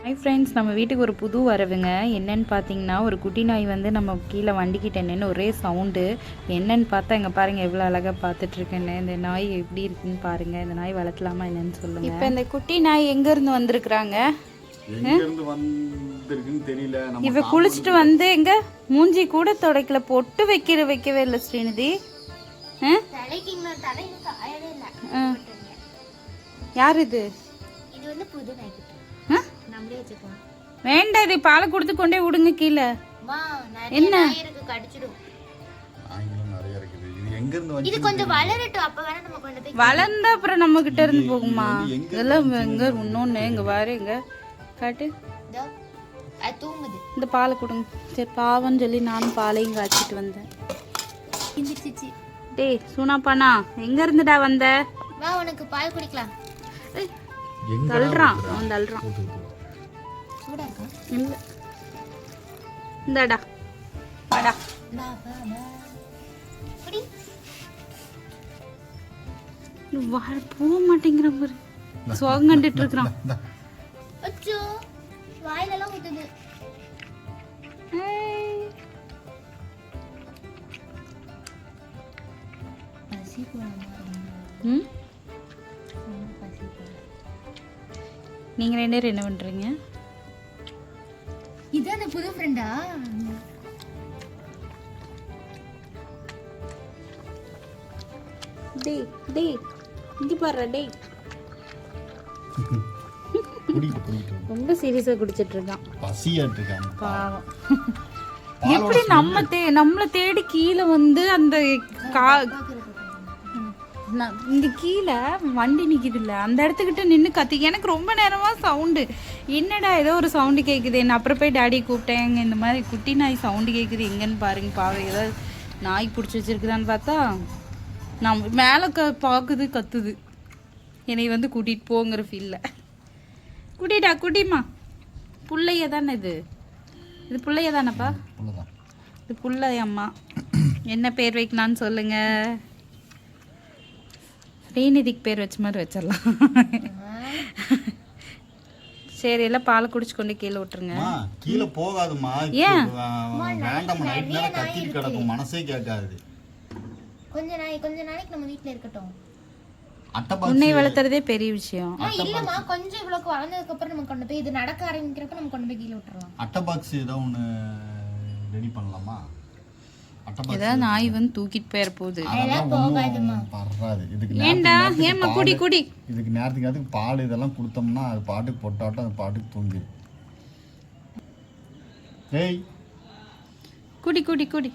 Hi friends, நம்ம வீட்டுக்கு ஒரு புது வரவுங்க. என்னன்னு பார்த்தீங்கன்னா, ஒரு குட்டி நாய் வந்து நம்ம கீழே வண்டிக்கிட்ட நின்று ஒரே சவுண்டு. என்னன்னு பார்த்தா இங்கே பாருங்கள் எவ்வளோ அழகாக பார்த்துட்ருக்கேன்னு. இந்த நாய் எப்படி இருக்குன்னு பாருங்கள். இந்த நாய் வளர்க்கலாமா என்னன்னு சொல்லுங்கள். இப்போ இந்த குட்டி நாய் எங்கேருந்து வந்திருக்குறாங்க? இவ குளிச்சுட்டு வந்து எங்க மூஞ்சி கூட துடைக்கல, பொட்டு வைக்கவே இல்லை ஸ்ரீநிதி. யார் இது? வேண்டாம், இது பாலை கொடுத்து கொண்டே விடுங்க கீழே. என்ன வளர்ந்தா அப்புறம் நம்ம கிட்ட இருந்து போகுமா? இதெல்லாம் எங்க இன்னொன்னு இங்க பாரு, எங்க காட்டு. இந்த பாலை கொடுங்க. சரி பாவன்னு சொல்லி நானும் பாலையும் காய்ச்சிட்டு வந்தேன். டேய் சூனாப்பானா, எங்க இருந்துடா வந்த? உனக்கு பால் குடிக்கலாம். தள்ளுறான் அவன், தள்ளுறான். இல்ல இந்தடா வாடா. போக மாட்டேங்கிற பாரு, சோகம் கண்டுட்டு இருக்கிறான். நீங்க ரெண்டு பேரும் என்ன பண்றீங்க? இதான் புது ஃப்ரெண்டா? டேய் டேய் இங்க பாரு டேய். ரொம்ப சீரியஸா குடிச்சிட்டு இருக்கான், பசியாட்டு இருக்கான் பாவம். எப்படி நம்மள தேடி கீழே வந்து அந்த இங்க கீழே வண்டி நிக்குது இல்ல, அந்த இடத்துக்கிட்ட நின்று கத்தி. எனக்கு ரொம்ப நேரமா சவுண்டு, என்னடா ஏதோ ஒரு சவுண்டு கேட்குது. என்ன அப்புறம் போய் டாடி கூப்பிட்டேங்க, இந்த மாதிரி குட்டி நாய் சவுண்டு கேட்குது எங்கன்னு பாருங்க. பாவம் ஏதாவது நாய் பிடிச்சி வச்சிருக்குதான்னு பார்த்தா நான் மேலே பார்க்குது, கத்துது. என்னை வந்து கூட்டிகிட்டு போங்கிற ஃபீல்ல. குட்டிடா குட்டிமா, புள்ளைய தானே இது? இது புள்ளைய தானேப்பா? இது புள்ளையம்மா. என்ன பேர் வைக்கலான்னு சொல்லுங்க. ஸ்ரீநிதிக்கு பேர் வச்ச மாதிரி வச்சிடலாம். சரி எல்லாம் பாலை குடிச்சு கொண்டு கீழே விட்டுருங்க. கீழே போகாதுமா. ஏன் வேண்டாம், நைட் நேரா கத்திட்டு கிடக்கும், மனசே கேட்காது. கொஞ்ச நாளைக்கு நம்ம வீட்ல இருக்கட்டும். உன்னை வளர்த்துறதே பெரிய விஷயம். இல்லம்மா, கொஞ்சம் இவ்வளவு வளர்ந்ததுக்கு அப்புறம் நம்ம கொண்டு போய் இது நடக்க ஆரம்பிக்கிறப்ப நம்ம கொண்டு போய் கீழே விட்டுறலாம். அட்டை பாக்ஸ் ஏதோ ஒன்று ரெடி பண்ணலாமா? ஏதாவது நாய் வந்து தூக்கிட்டு போயிட போகுது. ஏண்டா ஏமா குடி குடி. இதுக்கு நேரத்துக்கு அதுக்கு பால் இதெல்லாம் கொடுத்தோம்னா அது பாட்டுக்கு பொட்டாட்டம் அது பாட்டுக்கு தூங்கிடும். ஏய் குடி குடி குடி.